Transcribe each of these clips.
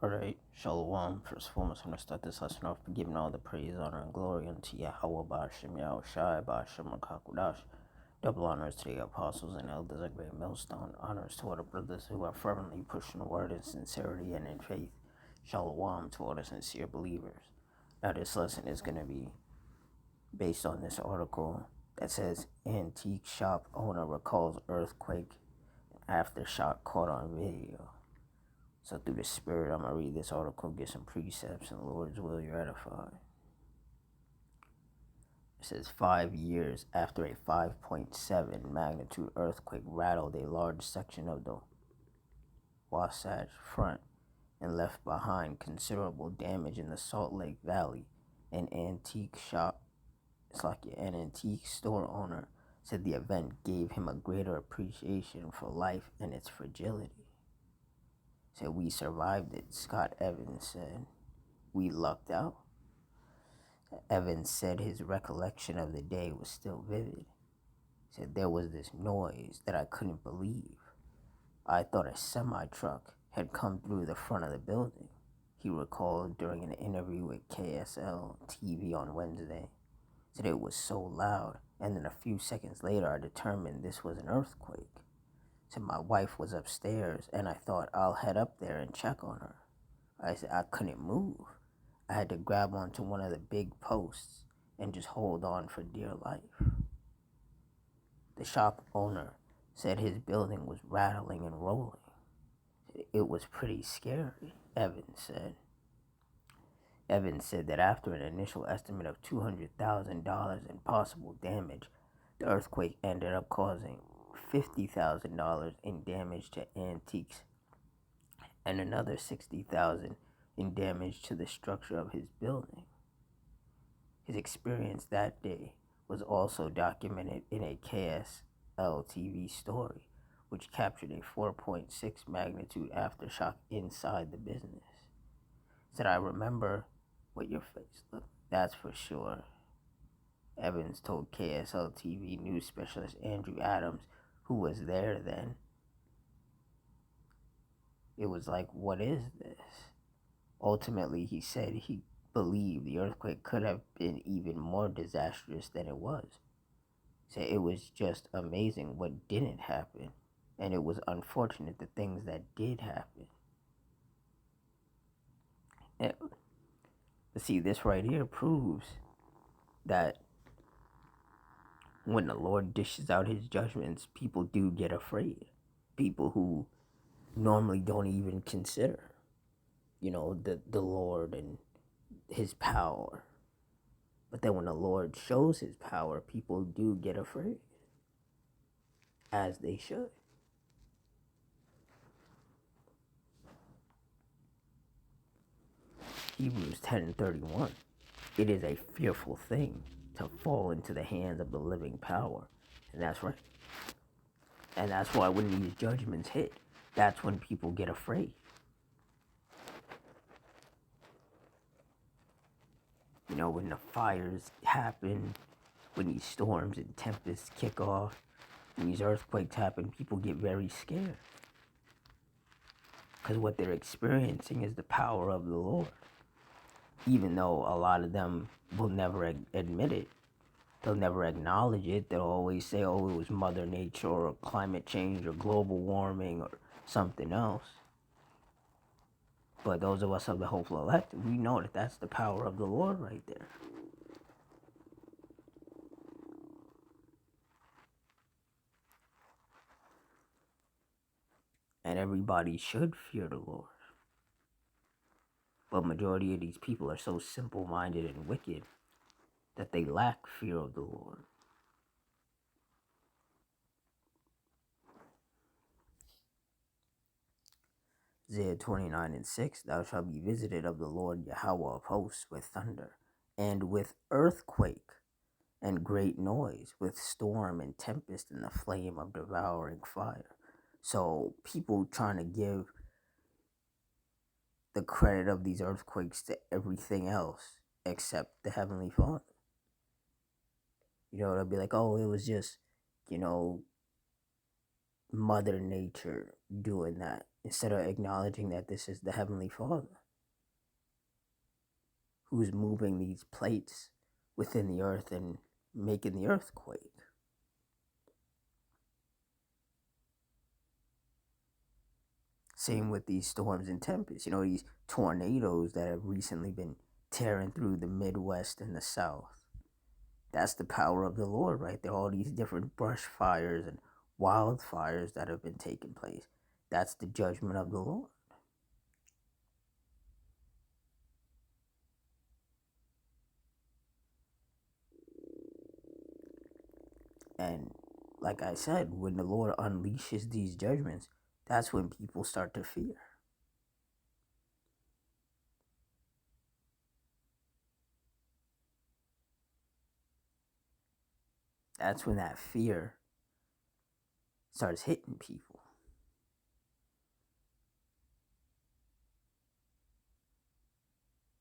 Alright, Shalom. First and foremost, I'm going to start this lesson off by giving all the praise, honor, and glory unto Yahweh, Ba'ashem, Yahushai, Ba'ashem, Rakakudash. Double honors to the apostles and elders, a great millstone. Honors to all the brothers who are fervently pushing the word in sincerity and in faith. Shalom to all the sincere believers. Now, this lesson is going to be based on this article that says, Antique shop owner recalls earthquake aftershock caught on video. So through the Spirit, I'm going to read this article, get some precepts, and the Lord's will you're edified. It says 5 years after a 5.7 magnitude earthquake rattled a large section of the Wasatch Front and left behind considerable damage in the Salt Lake Valley, an antique store owner said the event gave him a greater appreciation for life and its fragility. Said, "We survived it," Scott Evans said. "We lucked out." Evans said his recollection of the day was still vivid. Said, "There was this noise that I couldn't believe. I thought a semi-truck had come through the front of the building," he recalled during an interview with KSL TV on Wednesday. Said, "It was so loud, and then a few seconds later I determined this was an earthquake. Said, my wife was upstairs, and I thought I'll head up there and check on her. I said I couldn't move. I had to grab onto one of the big posts and just hold on for dear life." The shop owner said his building was rattling and rolling. "It was pretty scary," Evans said. Evans said that after an initial estimate of $200,000 in possible damage, the earthquake ended up causing $50,000 in damage to antiques and another $60,000 in damage to the structure of his building. His experience that day was also documented in a KSL TV story, which captured a 4.6 magnitude aftershock inside the business. Said, "I remember what your face looked, that's for sure," Evans told KSL TV news specialist Andrew Adams, who was there then. "It was like, what is this?" Ultimately, he said he believed the earthquake could have been even more disastrous than it was. He said it was just amazing what didn't happen, and it was unfortunate the things that did happen. And, see, this right here proves that when the Lord dishes out his judgments, people do get afraid. People who normally don't even consider, the Lord and his power. But then when the Lord shows his power, people do get afraid, as they should. Hebrews 10:31. It is a fearful thing to fall into the hands of the living power. And that's right. And that's why when these judgments hit, that's when people get afraid. When the fires happen, when these storms and tempests kick off, when these earthquakes happen, people get very scared. Because what they're experiencing is the power of the Lord. Even though a lot of them will never admit it, they'll never acknowledge it. They'll always say, oh, it was Mother Nature or climate change or global warming or something else. But those of us of the hopeful elect, we know that that's the power of the Lord right there. And everybody should fear the Lord. But majority of these people are so simple-minded and wicked that they lack fear of the Lord. Isaiah 29:6, thou shalt be visited of the Lord Yahweh of hosts with thunder, and with earthquake, and great noise, with storm and tempest, and the flame of devouring fire. So people trying to give the credit of these earthquakes to everything else except the Heavenly Father. They'll be like, oh, it was just, Mother Nature doing that. instead of acknowledging that this is the Heavenly Father who's moving these plates within the earth and making the earthquake. Same with these storms and tempests, these tornadoes that have recently been tearing through the Midwest and the South. That's the power of the Lord right there. All these different brush fires and wildfires that have been taking place. That's the judgment of the Lord. And like I said, when the Lord unleashes these judgments, that's when people start to fear. That's when that fear starts hitting people.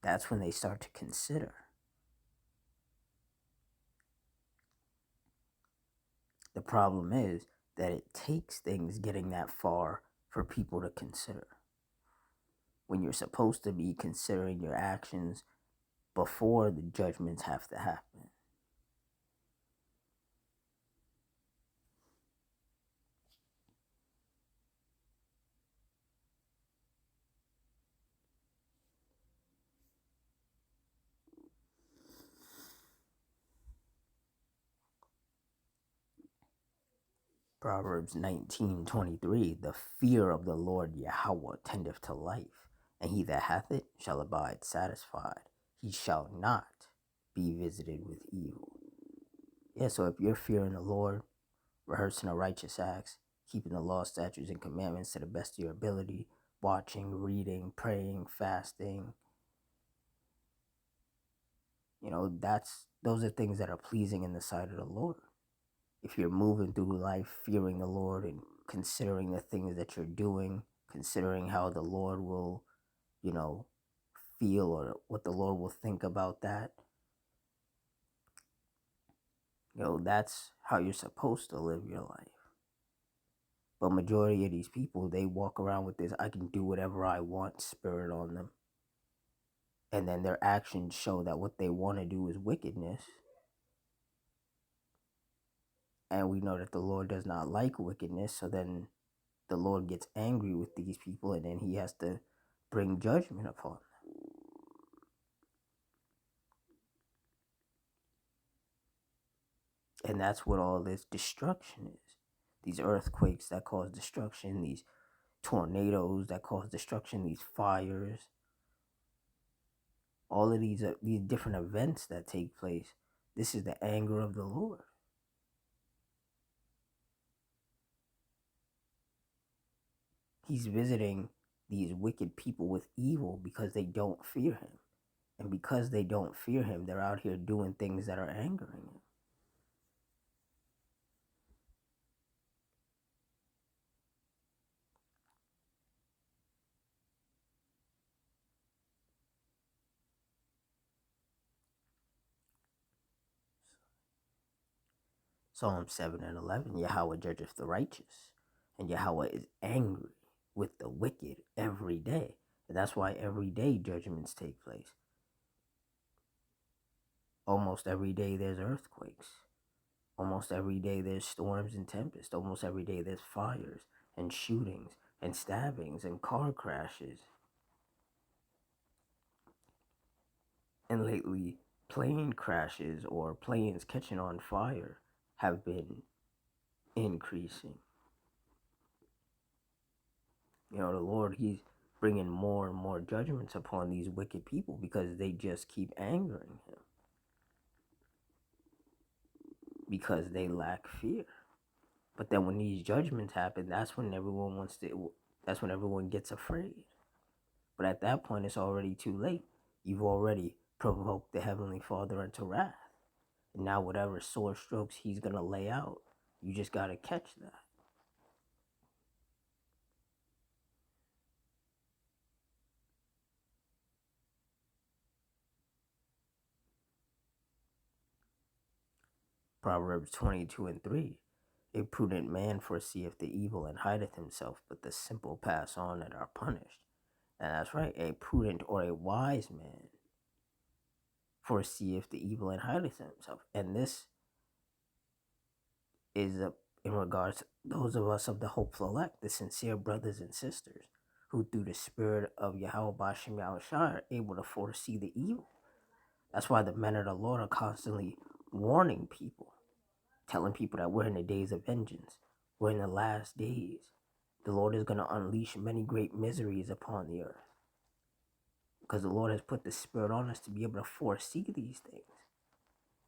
That's when they start to consider. The problem is that it takes things getting that far for people to consider. When you're supposed to be considering your actions before the judgments have to happen. Proverbs 19:23, the fear of the Lord Yahweh tendeth to life, and he that hath it shall abide satisfied. He shall not be visited with evil. Yeah, so if you're fearing the Lord, rehearsing the righteous acts, keeping the law, statutes, and commandments to the best of your ability, watching, reading, praying, fasting, those are things that are pleasing in the sight of the Lord. If you're moving through life fearing the Lord and considering the things that you're doing, considering how the Lord will, feel or what the Lord will think about that, that's how you're supposed to live your life. But majority of these people, they walk around with this I can do whatever I want spirit on them. And then their actions show that what they want to do is wickedness. And we know that the Lord does not like wickedness, so then the Lord gets angry with these people and then he has to bring judgment upon them. And that's what all this destruction is. These earthquakes that cause destruction, these tornadoes that cause destruction, these fires, all of these different events that take place. This is the anger of the Lord. He's visiting these wicked people with evil because they don't fear him. And because they don't fear him, they're out here doing things that are angering him. Psalm 7:11, Yahweh judgeth the righteous, and Yahweh is angry with the wicked every day. And that's why every day judgments take place. Almost every day there's earthquakes. Almost every day there's storms and tempests. Almost every day there's fires and shootings and stabbings and car crashes. And lately, plane crashes or planes catching on fire have been increasing. The Lord, he's bringing more and more judgments upon these wicked people because they just keep angering him. Because they lack fear. But then when these judgments happen, that's when everyone gets afraid. But at that point, it's already too late. You've already provoked the Heavenly Father into wrath. And now whatever sore strokes he's going to lay out, you just got to catch that. Proverbs 22:3. A prudent man foreseeth the evil and hideth himself, but the simple pass on and are punished. And that's right, a prudent or a wise man foreseeth the evil and hideth himself. And this is in regards to those of us of the hopeful elect, the sincere brothers and sisters, who through the spirit of Yahweh Bashem Yahushua are able to foresee the evil. That's why the men of the Lord are constantly warning people, telling people that we're in the days of vengeance. We're in the last days. The Lord is going to unleash many great miseries upon the earth. Because the Lord has put the Spirit on us to be able to foresee these things.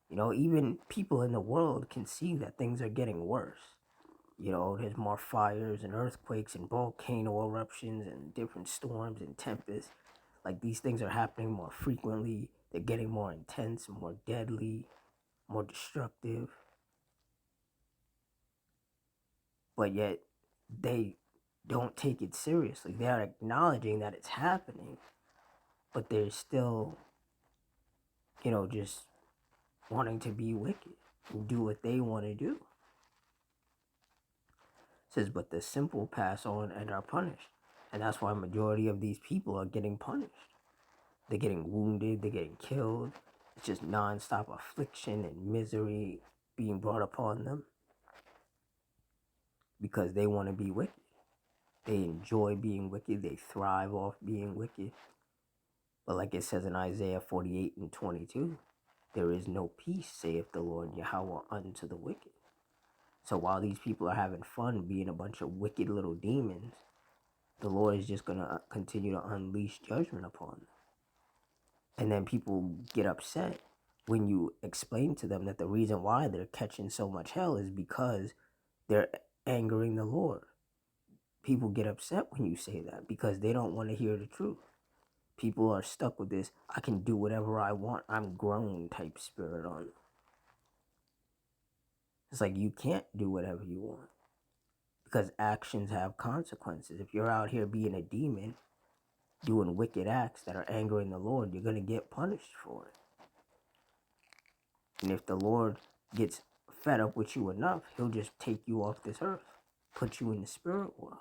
You know, even people in the world can see that things are getting worse. You know, there's more fires and earthquakes and volcano eruptions and different storms and tempests. Like, these things are happening more frequently. They're getting more intense, more deadly, more destructive. But yet, they don't take it seriously. They are acknowledging that it's happening, but they're still, you know, just wanting to be wicked and do what they want to do. It says, but the simple pass on and are punished. And that's why a majority of these people are getting punished. They're getting wounded, they're getting killed. It's just nonstop affliction and misery being brought upon them because they want to be wicked. They enjoy being wicked. They thrive off being wicked. But like it says in Isaiah 48 and 22, there is no peace, saith the Lord Yahweh, unto the wicked. So while these people are having fun being a bunch of wicked little demons, the Lord is just going to continue to unleash judgment upon them. And then people get upset when you explain to them that the reason why they're catching so much hell is because they're angering the Lord. People get upset when you say that because they don't want to hear the truth. People are stuck with this, I can do whatever I want, I'm grown type spirit on them. It's like you can't do whatever you want because actions have consequences. If you're out here being a demon, doing wicked acts that are angering the Lord, you're going to get punished for it. And if the Lord gets fed up with you enough, he'll just take you off this earth, put you in the spirit world.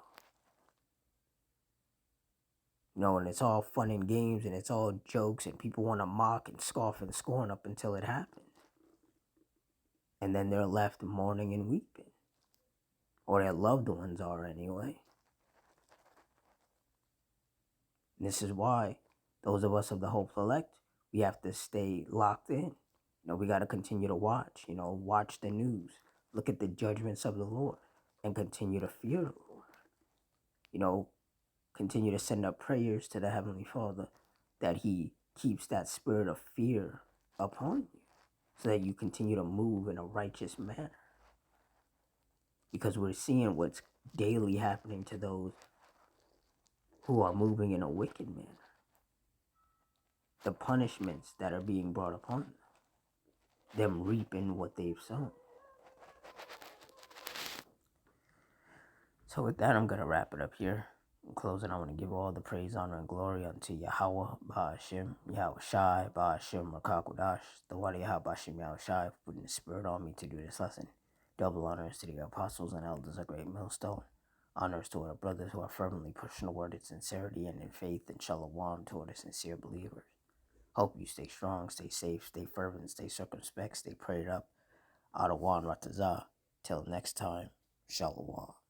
You know, and it's all fun and games and it's all jokes and people want to mock and scoff and scorn up until it happens. And then they're left mourning and weeping. Or their loved ones are anyway. And this is why those of us of the hopeful elect, we have to stay locked in. You know, we got to continue to watch, you know, watch the news, look at the judgments of the Lord, and continue to fear the Lord. You know, continue to send up prayers to the Heavenly Father that he keeps that spirit of fear upon you so that you continue to move in a righteous manner. Because we're seeing what's daily happening to those who are moving in a wicked manner. The punishments that are being brought upon them reaping what they've sown. So with that, I'm going to wrap it up here. In closing, I want to give all the praise, honor, and glory unto Yahweh, Ba'ashem, Yahweh Shai, Ba'ashem, Rakakwadash, the Wadi Yahweh, Ba'ashem, Yahweh Shai, for putting the spirit on me to do this lesson. Double honors to the apostles and elders of Great Millstone. Honors to our brothers who are firmly pushing the word in sincerity and in faith, and shalom to the sincere believers. Hope you stay strong, stay safe, stay fervent, stay circumspect, stay prayed up. Adawan Ratazah. Till next time, shalom.